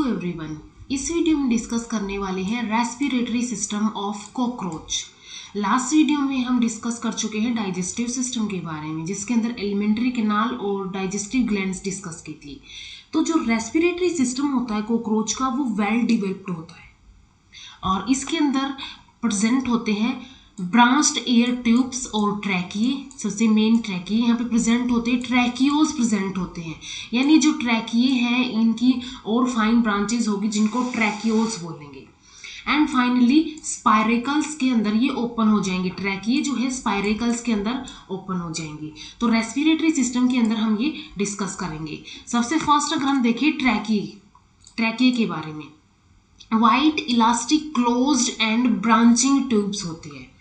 Hello everyone, इस video में discuss करने वाले हैं respiratory system of cockroach. Last video में हम डिस्कस कर चुके हैं डाइजेस्टिव सिस्टम के बारे में, जिसके अंदर एलिमेंट्री कैनाल और डाइजेस्टिव ग्लैंड्स डिस्कस की थी। तो जो रेस्पिरेटरी सिस्टम होता है कॉकरोच का, वो वेल डिवेल्प्ड होता है और इसके अंदर प्रेजेंट होते हैं ब्रांच्ड एयर ट्यूब्स और ट्रैकिए। सबसे मेन ट्रैकिए यहाँ पे प्रेजेंट होते हैं, ट्रैकियोज प्रेजेंट होते हैं, यानी जो ट्रैकिए हैं इनकी और फाइन ब्रांचेस होगी जिनको ट्रैकियोज बोलेंगे। एंड फाइनली स्पाइरेकल्स के अंदर ये ओपन हो जाएंगे, ट्रैकिए जो है स्पाइरेकल्स के अंदर ओपन हो जाएंगे। तो रेस्पिरेटरी सिस्टम के अंदर हम ये डिस्कस करेंगे। सबसे फर्स्ट अगर हम देखें ट्रैकिए के बारे में, white elastic closed end branching tubes होती है,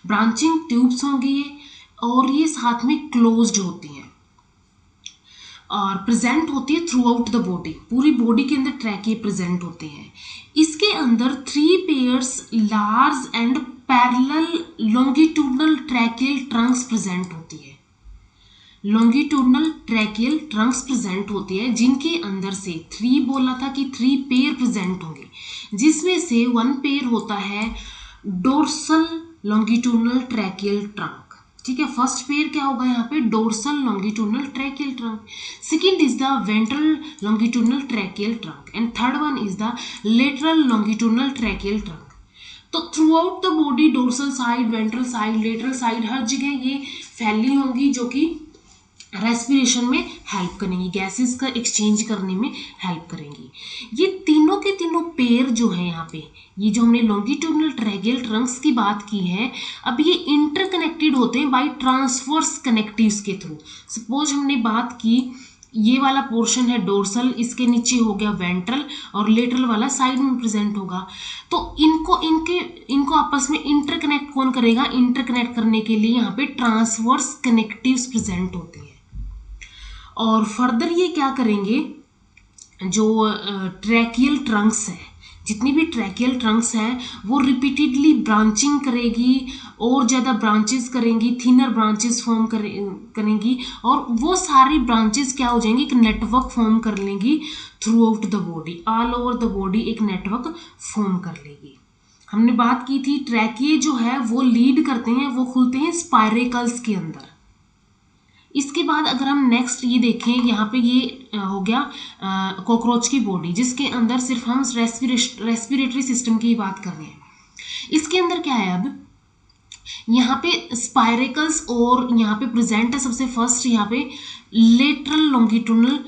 ब्रांचिंग ट्यूब्स होंगी ये, और ये साथ में क्लोज्ड होती हैं और प्रेजेंट होती है थ्रू आउट द बॉडी, पूरी बॉडी के अंदर ट्रैकिए प्रेजेंट होते हैं। इसके अंदर 3 pairs large and parallel longitudinal tracheal Trunks present होती है, लॉन्गिट्यूडनल ट्रैकियल ट्रंक्स प्रेजेंट होती है, जिनके अंदर से 3 बोला था कि 3 पेयर प्रेजेंट होंगे, जिसमें से 1 पेयर होता है डोर्सल लॉन्गिट्यूडनल ट्रैकियल ट्रंक। ठीक है, फर्स्ट पेयर क्या होगा यहाँ पे, dorsal longitudinal tracheal trunk. Second is the ventral longitudinal tracheal trunk and third one is the lateral longitudinal tracheal trunk. तो throughout the body dorsal side, ventral side, lateral side, हर जगह ये फैली होंगी, जो कि रेस्पिरेशन में help करेंगी, गैसेस का एक्सचेंज करने में हेल्प करेंगी। ये तीनों के तीनों पेयर जो है यहाँ पे, ये जो हमने लॉन्गिट्यूडनल ट्रैकियल ट्रंक्स की बात की है, अब ये इंटरकनेक्टेड होते हैं बाय ट्रांसवर्स कनेक्टिव्स के थ्रू। सपोज हमने बात की, ये वाला पोर्शन है डोर्सल, इसके नीचे हो गया वेंट्रल और लेटरल वाला साइड में प्रेजेंट होगा। तो इनको आपस में इंटरकनेक्ट कौन करेगा, इंटरकनेक्ट करने के लिए यहाँ पे ट्रांसवर्स कनेक्टिव्स प्रेजेंट होते हैं। और फर्दर ये क्या करेंगे, जो ट्रैकियल ट्रंक्स है, जितनी भी ट्रैकियल ट्रंक्स हैं वो रिपीटेडली ब्रांचिंग करेगी और ज़्यादा ब्रांचेस करेंगी, थिनर ब्रांचेस फॉर्म करेंगी, और वो सारी ब्रांचेस क्या हो जाएंगी, एक नेटवर्क फॉर्म कर लेंगी through out the body, all over the body एक नेटवर्क फॉर्म कर लेगी। हमने बात की थी ट्रैकिए जो है वो लीड करते हैं, वो खुलते हैं स्पाइरेकल्स के अंदर। इसके बाद अगर हम नेक्स्ट ये देखें, यहाँ पे ये हो गया कॉकरोच की बॉडी, जिसके अंदर सिर्फ हम रेस्पिरेटरी सिस्टम की बात कर रहे हैं। इसके अंदर क्या है, अब यहाँ पे स्पाइरेकल्स और यहाँ पे प्रेजेंट है सबसे फर्स्ट यहाँ पे लेटरल लॉन्गिट्यूडनल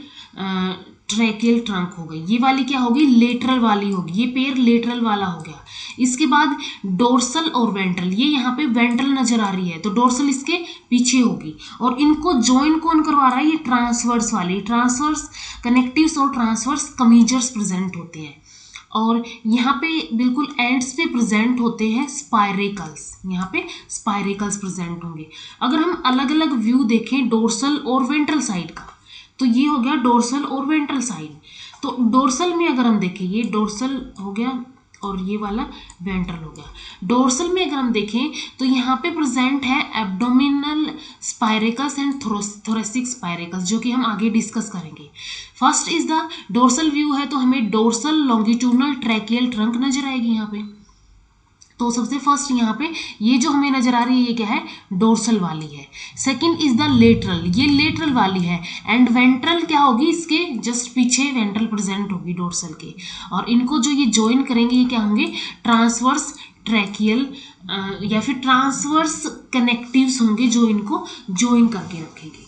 ट्रैकियल ट्रंक हो गई, ये वाली क्या होगी, लेटरल वाली होगी, ये पेयर लेटरल वाला हो गया। इसके बाद डोर्सल और वेंट्रल, ये यहाँ पे वेंट्रल नजर आ रही है तो डोर्सल इसके पीछे होगी, और इनको ज्वाइन कौन करवा रहा है, ये ट्रांसवर्स वाली, ट्रांसवर्स कनेक्टिव्स और ट्रांसवर्स कमीजर्स प्रेजेंट होते हैं। और यहाँ पे बिल्कुल एंड्स पे प्रेजेंट होते हैं स्पाइरेकल्स, यहाँ पे स्पाइरेकल्स प्रेजेंट होंगे। अगर हम अलग अलग व्यू देखें डोर्सल और वेंट्रल साइड का, तो ये हो गया डोर्सल और वेंट्रल साइड। तो डोर्सल में अगर हम देखें, ये डोर्सल हो गया और ये वाला वेंट्रल हो गया। डोर्सल में अगर हम देखें तो यहाँ पे प्रेजेंट है abdominal spiracles and thoracic spiracles, जो कि हम आगे डिस्कस करेंगे। First is the dorsal view है, तो हमें डोर्सल लॉन्गिट्यूडनल ट्रैकियल ट्रंक नजर आएगी यहाँ पे। तो सबसे फर्स्ट यहाँ पे ये जो हमें नजर आ रही है, ये क्या है, डोर्सल वाली है। सेकंड इज द लेटरल, ये लेटरल वाली है। एंड वेंट्रल क्या होगी, इसके जस्ट पीछे वेंट्रल प्रेजेंट होगी डोर्सल के, और इनको जो ये ज्वाइन करेंगे ये क्या होंगे, ट्रांसवर्स ट्रैकियल या फिर ट्रांसवर्स कनेक्टिव्स होंगे, जो इनको ज्वाइन करके रखेंगे।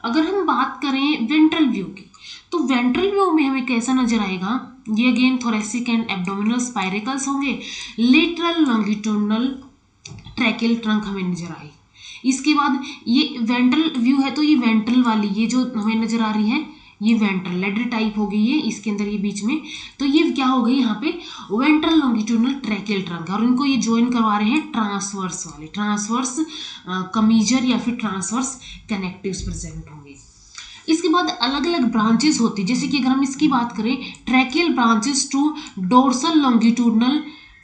अगर हम बात करें वेंट्रल व्यू की, तो वेंट्रल व्यू में हमें कैसा नजर आएगा, ये again thoracic and abdominal spiracles होंगे, लेटरल लॉन्गिट्यूडनल ट्रैकियल ट्रंक हमें नजर आई। इसके बाद ये वेंट्रल व्यू है, तो ये वेंट्रल वाली, ये जो हमें नजर आ रही है ये वेंट्रल लेडर टाइप हो गई है, इसके अंदर ये बीच में, तो ये क्या हो गई यहाँ पे वेंट्रल लॉन्गिट्यूडनल ट्रैकियल ट्रंक, और इनको ये ज्वाइन करवा रहे हैं ट्रांसवर्स वाले, ट्रांसवर्स कमीजर या फिर ट्रांसवर्स कनेक्टिव्स प्रेजेंट होंगे। इसके बाद अलग अलग ब्रांचेस होती है, जैसे कि अगर हम इसकी बात करें, tracheal branches to dorsal longitudinal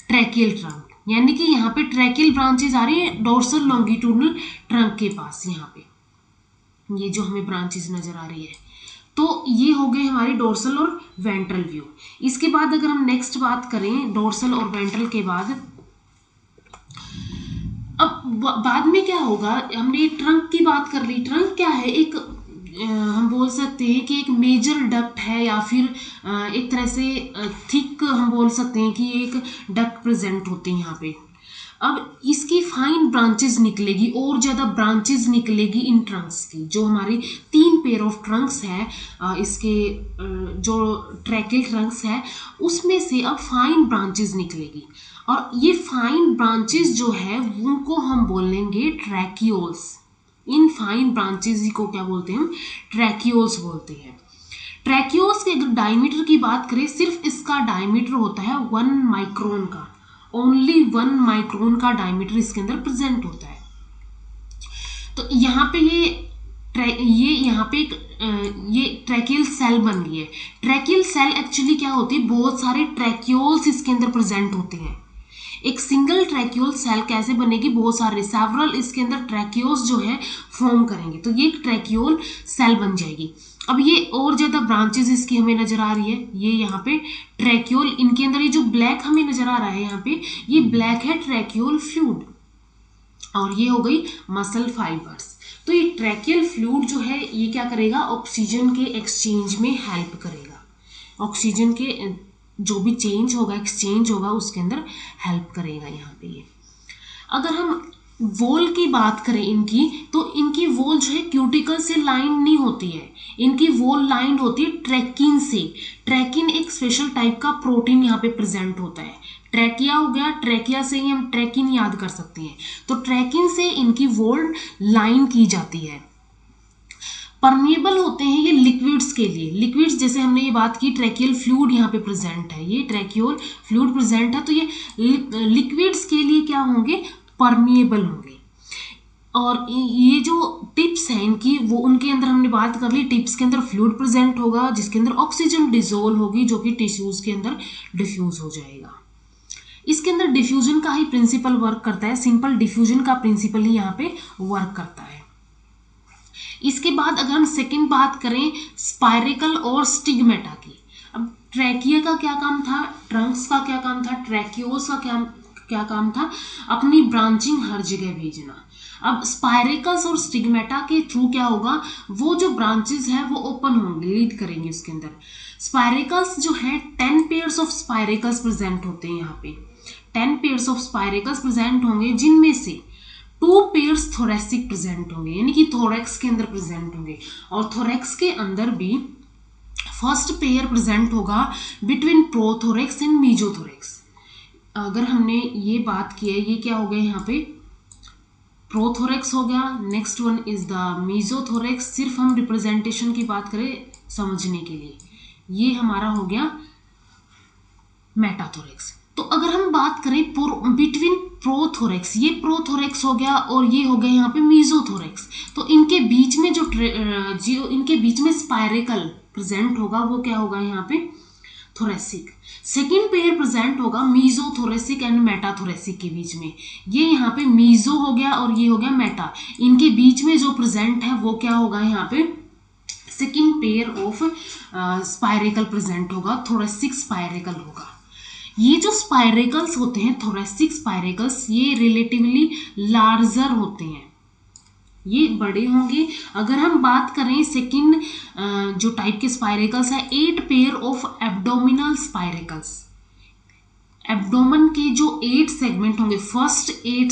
tracheal trunk, यानी कि यहाँ पे ट्रैकियल ब्रांचेस आ रही है डोर्सल लॉन्गिट्यूडनल ट्रंक के पास, यहाँ पे ये जो हमें ब्रांचेस नजर आ रही है। तो ये हो गए हमारी डोर्सल और वेंट्रल व्यू। इसके बाद अगर हम नेक्स्ट बात करें डोर्सल और वेंट्रल के बाद, अब बाद में क्या होगा, हमने ट्रंक की बात कर ली। ट्रंक क्या है, एक हम बोल सकते हैं कि एक मेजर डक्ट है या फिर एक तरह से थिक हम बोल सकते हैं कि एक डक्ट प्रेजेंट होते हैं यहाँ पे। अब इसकी फाइन ब्रांचेस निकलेगी और ज़्यादा ब्रांचेस निकलेगी इन ट्रंक्स की। जो हमारी 3 पेयर ऑफ ट्रंक्स है इसके जो ट्रैकियल ट्रंक्स है उसमें से अब फाइन ब्रांचेस निकलेगी, और ये फाइन ब्रांचेस जो है उनको हम बोलेंगे ट्रैकियोल्स। इन फाइन ब्रांचेस को क्या बोलते हैं हम, ट्रैकियोल्स बोलते हैं। ट्रैकियोल्स के अगर डायमीटर की बात करें, सिर्फ इसका डायमीटर होता है 1 माइक्रोन का, ओनली 1 माइक्रोन का डायमीटर इसके अंदर प्रेजेंट होता है। तो यहाँ पे ये यहाँ पे ये ट्रैकियल सेल बन गई है। ट्रैकियल सेल एक्चुअली क्या होती है, बहुत सारे ट्रैकियोल्स इसके अंदर प्रेजेंट होते हैं। एक सिंगल ट्रैकियोल सेल कैसे बनेगी, बहुत सारे सेवरल इसके अंदर ट्रैकियोल्स जो है फॉर्म करेंगे, तो ये एक ट्रैकियोल सेल बन जाएगी। अब ये और ज़्यादा ब्रांचेस इसकी हमें नज़र आ रही है, ये यहाँ पे ट्रैकियोल, इनके अंदर ये जो ब्लैक हमें नज़र आ रहा है यहाँ पे, ये ब्लैक है ट्रैकियोल फ्लूइड, और ये हो गई मसल फाइबर्स। तो ये ट्रैकियल फ्लूइड जो है ये क्या करेगा, ऑक्सीजन के एक्सचेंज में हेल्प करेगा। ऑक्सीजन के जो भी चेंज होगा, एक्सचेंज होगा, उसके अंदर हेल्प करेगा यहाँ पे ये। अगर हम वॉल की बात करें इनकी, तो इनकी वॉल जो है क्यूटिकल से लाइन नहीं होती है, इनकी वॉल लाइन होती है ट्रैकिन से। ट्रैकिन एक स्पेशल टाइप का प्रोटीन यहाँ पे प्रेजेंट होता है। ट्रैकिया हो गया, ट्रैकिया से ही हम ट्रैकिन याद कर सकते हैं, तो ट्रैकिन से इनकी वॉल लाइन की जाती है। परमिएबल होते हैं ये लिक्विड्स के लिए। लिक्विड्स जैसे हमने ये बात की, ट्रैकियल फ्लूइड यहाँ पे प्रेजेंट है, ये ट्रैकियल फ्लूइड प्रेजेंट है, तो ये लिक्विड्स के लिए क्या होंगे, परमिएबल होंगे। और ये जो टिप्स हैं इनकी, वो उनके अंदर हमने बात कर ली, टिप्स के अंदर फ्लूइड प्रेजेंट होगा जिसके अंदर ऑक्सीजन डिसोल्व होगी, जो कि टिश्यूज के अंदर डिफ्यूज हो जाएगा। इसके अंदर डिफ्यूजन का ही प्रिंसिपल वर्क करता है, सिंपल डिफ्यूजन का प्रिंसिपल ही यहाँ पे वर्क करता है। इसके बाद अगर हम सेकंड बात करें स्पाइरेकल और स्टिग्मेटा की। अब ट्रैकिया का क्या काम था, ट्रंक्स का क्या काम था, ट्रैकियोल्स का क्या काम था, अपनी ब्रांचिंग हर जगह भेजना। अब स्पाइरेकल्स और स्टिग्मेटा के थ्रू क्या होगा, वो जो ब्रांचेस है वो ओपन होंगे, लीड करेंगे उसके अंदर। स्पाइरेकल्स जो है 10 पेयर्स ऑफ स्पाइरेकल्स प्रेजेंट होते हैं यहाँ पे, 10 पेयर्स ऑफ स्पाइरेकल्स प्रेजेंट होंगे, जिनमें से 2 पेयर्स थोरेसिक प्रेजेंट होंगे, यानी कि थोरेक्स के अंदर प्रेजेंट होंगे। और थोरेक्स के अंदर भी फर्स्ट पेयर प्रेजेंट होगा बिटवीन प्रोथोरेक्स एंड मीजोथोरेक्स। अगर हमने ये बात की है, ये क्या हो गया यहाँ पे, प्रोथोरेक्स हो गया, next one is the mesothorax. सिर्फ हम रिप्रेजेंटेशन की बात करें समझने के लिए, ये हमारा हो गया मेटाथोरेक्स। तो अगर हम बात करें बिटवीन प्रोथोरेक्स, ये प्रोथोरेक्स हो गया और ये हो गया यहाँ पे मीजोथोरेक्स, तो इनके बीच में जो इनके बीच में स्पाइरेकल प्रेजेंट होगा वो क्या होगा यहाँ पे, थोरेसिक। सेकेंड पेयर प्रेजेंट होगा मीजोथोरेसिक एंड मेटाथोरेसिक के बीच में, ये यहाँ पे मीजो हो गया और ये हो गया मेटा। इनके बीच में जो प्रेजेंट है वो क्या होगा यहाँ पे, second pair of spiracle present होगा, थोरेसिक स्पाइरेकल होगा। ये जो स्पाइरेकल्स होते हैं, थोरेसिक स्पाइरेकल्स, ये रिलेटिवली लार्जर होते हैं, ये बड़े होंगे। अगर हम बात करें सेकंड जो टाइप के स्पाइरेकल्स है, 8 pair of abdominal spiracles. Abdomen के जो 8 सेगमेंट होंगे, फर्स्ट 8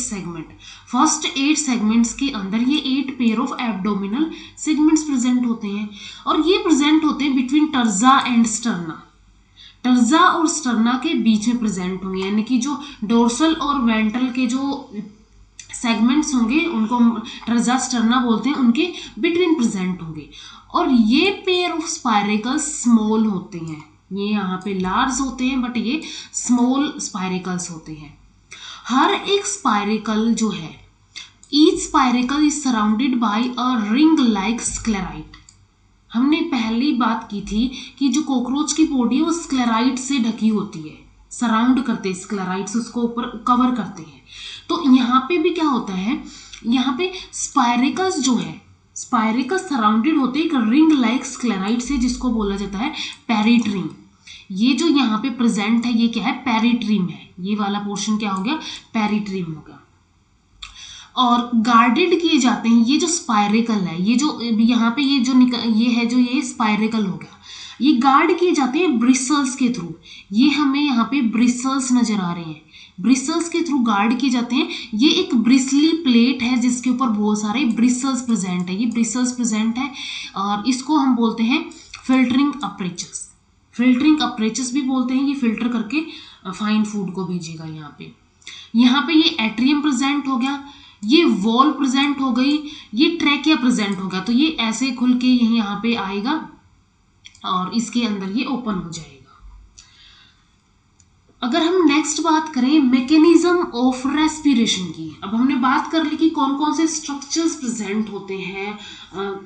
सेगमेंट्स के अंदर ये 8 pair of abdominal segments present होते हैं, और ये प्रेजेंट होते हैं between terza and sterna. Terza और स्टर्ना के बीच में प्रेजेंट होंगे, यानी कि जो डोर्सल और वेंट्रल के जो सेगमेंट्स होंगे उनको टर्जा स्टर्ना बोलते हैं, उनके बिटवीन प्रेजेंट होंगे। और ये पेयर ऑफ स्पाइरेकल्स स्मॉल होते हैं, ये यहाँ पे लार्ज होते हैं बट ये स्मॉल स्पाइरेकल्स होते हैं। हर एक स्पाइरेकल जो है, each spiracle is surrounded by a ring like sclerite. हमने पहली बात की थी कि जो कॉकरोच की बॉडी है वो स्क्लेराइट से ढकी होती है, सराउंड करते हैं, स्क्लेराइट्स उसको ऊपर कवर करते हैं। तो यहाँ पे भी क्या होता है, यहाँ पे स्पाइरेकल्स जो है स्पायरिकल सराउंडेड होते हैं एक रिंग लाइक स्क्लेराइड से, जिसको बोला जाता है पेरिट्रीम। ये जो यहाँ पे प्रेजेंट है ये क्या है, पेरिट्रीम है। ये वाला पोर्शन क्या हो गया, पेरिट्रीम हो गया। और गार्डेड किए जाते हैं, ये जो स्पायरिकल है, ये जो यहाँ पे ये जो ये है जो ये स्पायरिकल हो गया, ये गार्ड किए जाते हैं ब्रिसल्स के थ्रू। ये हमें यहाँ पे ब्रिसल्स नजर आ रहे हैं, ब्रिसल्स के थ्रू गार्ड किए जाते हैं। ये एक ब्रिसली प्लेट है जिसके ऊपर बहुत सारे ब्रिसल्स प्रेजेंट है, ये ब्रिसल्स प्रेजेंट है और इसको हम बोलते हैं फिल्टरिंग अपर्चर्स। फिल्टरिंग अपर्चर्स भी बोलते हैं, ये फिल्टर करके फाइन फूड को भेजेगा। यहाँ पे ये एट्रियम प्रेजेंट हो गया, ये वॉल प्रेजेंट हो गई, ये ट्रैकिया प्रेजेंट होगा। तो ये ऐसे खुल के यहाँ पे आएगा और इसके अंदर ये ओपन हो जाएगा। अगर हम नेक्स्ट बात करें मैकेनिज्म ऑफ रेस्पिरेशन की, अब हमने बात कर ली कि कौन कौन से स्ट्रक्चर्स प्रेजेंट होते हैं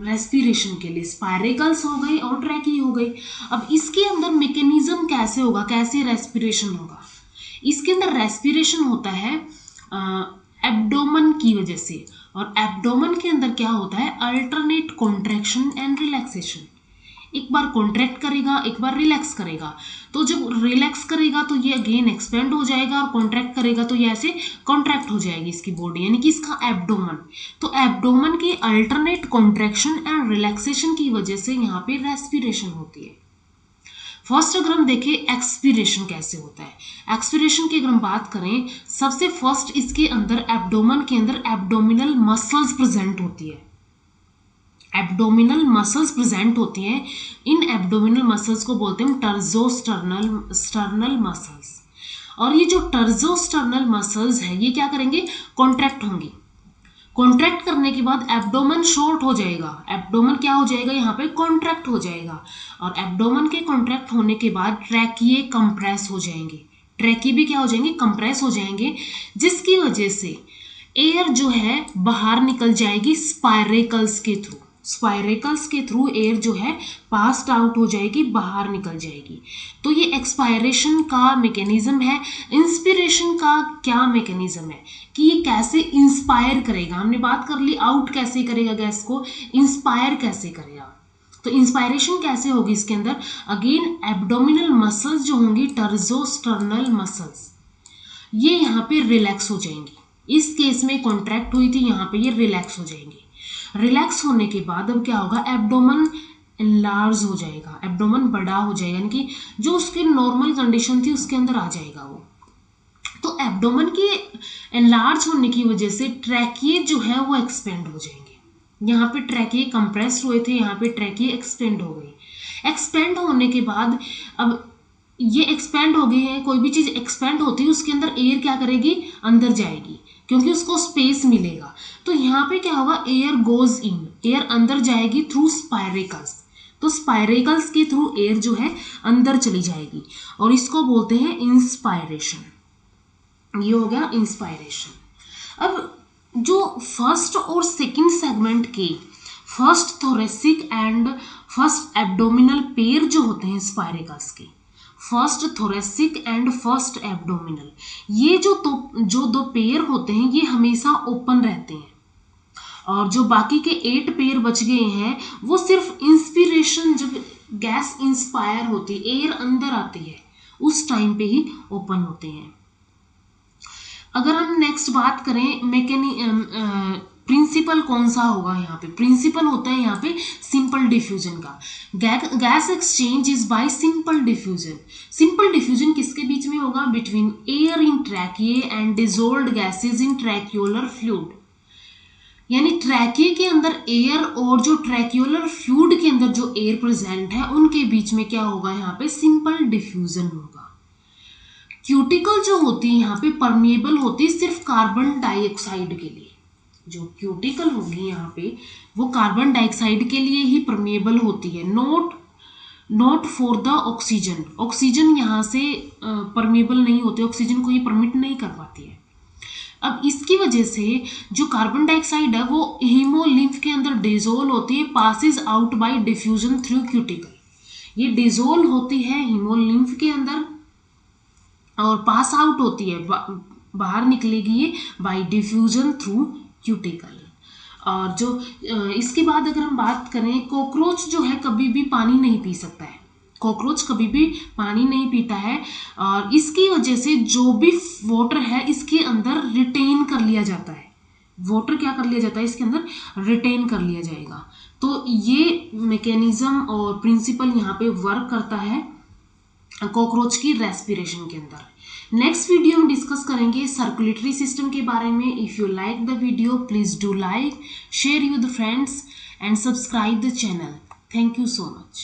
रेस्पिरेशन के लिए, स्पायरिकल्स हो गई और ट्रैकी हो गई। अब इसके अंदर मैकेनिज्म कैसे होगा, कैसे रेस्पिरेशन होगा। इसके अंदर रेस्पिरेशन होता है एब्डोमेन की वजह से, और एब्डोमेन के अंदर क्या होता है, अल्टरनेट कॉन्ट्रैक्शन एंड रिलैक्सेशन। एक बार कॉन्ट्रैक्ट करेगा, एक बार रिलैक्स करेगा। तो जब रिलैक्स करेगा तो ये अगेन एक्सपेंड हो जाएगा, और कॉन्ट्रैक्ट करेगा तो ये ऐसे कॉन्ट्रैक्ट हो जाएगी इसकी बॉडी, यानी कि इसका एब्डोमेन। तो एब्डोमेन की अल्टरनेट कॉन्ट्रैक्शन एंड रिलैक्सेशन की वजह से यहाँ पे रेस्पिरेशन होती है। फर्स्ट अगर हम देखें एक्सपीरेशन कैसे होता है, एक्सपीरेशन की अगर हम बात करें, सबसे फर्स्ट इसके अंदर एब्डोमेन के अंदर एब्डोमिनल मसल्स प्रेजेंट होती है। एब्डोमिनल मसल्स प्रेजेंट होती हैं, इन एब्डोमिनल मसल्स को बोलते हैं टर्जोस्टर्नल मसल्स। और ये जो टर्जोस्टर्नल मसल्स है ये क्या करेंगे, कॉन्ट्रैक्ट होंगी। कॉन्ट्रैक्ट करने के बाद एब्डोमेन शॉर्ट हो जाएगा, एब्डोमेन क्या हो जाएगा, यहाँ पे कॉन्ट्रैक्ट हो जाएगा। और एब्डोमेन के कॉन्ट्रैक्ट होने के बाद ट्रैकिए कंप्रेस हो जाएंगे, ट्रैकिए भी क्या हो जाएंगे, कंप्रेस हो जाएंगे, जिसकी वजह से एयर जो है बाहर निकल जाएगी स्पायरेकल्स के थ्रू। स्पायरेकल्स के थ्रू एयर जो है पास्ड आउट हो जाएगी, बाहर निकल जाएगी। तो ये एक्सपायरेशन का मैकेनिज्म है। इंस्पिरेशन का क्या मैकेनिज्म है कि ये कैसे इंस्पायर करेगा, हमने बात कर ली आउट कैसे करेगा गैस को, इंस्पायर कैसे करेगा। तो इंस्पायरेशन कैसे होगी इसके अंदर, अगेन एब्डोमिनल मसल्स जो होंगी टर्जोस्टर्नल मसल्स, ये यहाँ पे रिलैक्स हो जाएंगी। इस केस में कॉन्ट्रैक्ट हुई थी, यहाँ पे ये रिलैक्स हो जाएंगी। रिलैक्स होने के बाद अब क्या होगा, एब्डोमेन एनलार्ज हो जाएगा, एब्डोमेन बड़ा हो जाएगा, यानी कि जो उसकी नॉर्मल कंडीशन थी उसके अंदर आ जाएगा वो। तो एब्डोमेन के एनलार्ज होने की वजह से ट्रैकिए जो है वो एक्सपेंड हो जाएंगे। यहाँ पे ट्रैकिए कंप्रेस हुए थे, यहाँ पे ट्रैकिए एक्सपेंड हो गई। एक्सपेंड होने के बाद अब ये एक्सपेंड हो गई है, कोई भी चीज़ एक्सपेंड होती है उसके अंदर एयर क्या करेगी, अंदर जाएगी, क्योंकि उसको स्पेस मिलेगा। तो यहाँ पे क्या होगा, एयर गोज इन, एयर अंदर जाएगी थ्रू स्पायरेकल्स। तो स्पायरेकल्स के थ्रू एयर जो है अंदर चली जाएगी, और इसको बोलते हैं इंस्पायरेशन। ये हो गया इंस्पायरेशन। अब जो फर्स्ट और सेकंड सेगमेंट के first thoracic and first abdominal pair जो होते हैं स्पायरेकल्स के, first thoracic and first abdominal, ये जो दो पेयर होते हैं ये हमेशा ओपन रहते हैं। और जो बाकी के 8 पेयर बच गए हैं वो सिर्फ इंस्पिरेशन, जब गैस इंस्पायर होती है, एयर अंदर आती है, उस टाइम पे ही ओपन होते हैं। अगर हम नेक्स्ट बात करें प्रिंसिपल कौन सा होगा, यहाँ पे प्रिंसिपल होता है यहाँ पे सिंपल डिफ्यूजन का। Gas exchange is by simple diffusion. Simple diffusion किसके बीच में होगा, between air in tracheae and dissolved gases in tracheolar fluid. यानी ट्रैकिए के अंदर एयर और जो ट्रैक्यूलर फ्लूइड के अंदर जो एयर प्रेजेंट है उनके बीच में क्या होगा, यहाँ पे सिंपल डिफ्यूजन होगा। क्यूटिकल जो होती है यहाँ पे परमिएबल होती है सिर्फ कार्बन डाइऑक्साइड के लिए। जो क्यूटिकल होगी यहाँ पे वो कार्बन डाइऑक्साइड के लिए ही परमिएबल होती है, not for the oxygen. Oxygen यहाँ से परमिएबल नहीं होती, ऑक्सीजन को ये परमिट नहीं कर पाती है। अब इसकी वजह से जो कार्बन डाइऑक्साइड है वो हीमोलिम्फ के अंदर डिसोल्व होती है, passes out by diffusion through cuticle. ये डिसोल्व होती है हीमोलिम्फ के अंदर और पास आउट होती है, बाहर निकलेगी ये बाय डिफ्यूजन थ्रू क्यूटिकल। और जो इसके बाद अगर हम बात करें, कॉकरोच जो है कभी भी पानी नहीं पी सकता है। कॉकरोच कभी भी पानी नहीं पीता है और इसकी वजह से जो भी वाटर है इसके अंदर रिटेन कर लिया जाता है। वाटर क्या कर लिया जाता है, इसके अंदर रिटेन कर लिया जाएगा। तो ये मैकेनिज्म और प्रिंसिपल यहाँ पे वर्क करता है कॉकरोच की रेस्पिरेशन के अंदर। नेक्स्ट वीडियो में डिस्कस करेंगे सर्कुलेटरी सिस्टम के बारे में। If you like the video please do like, share with friends and subscribe the channel. Thank you so much.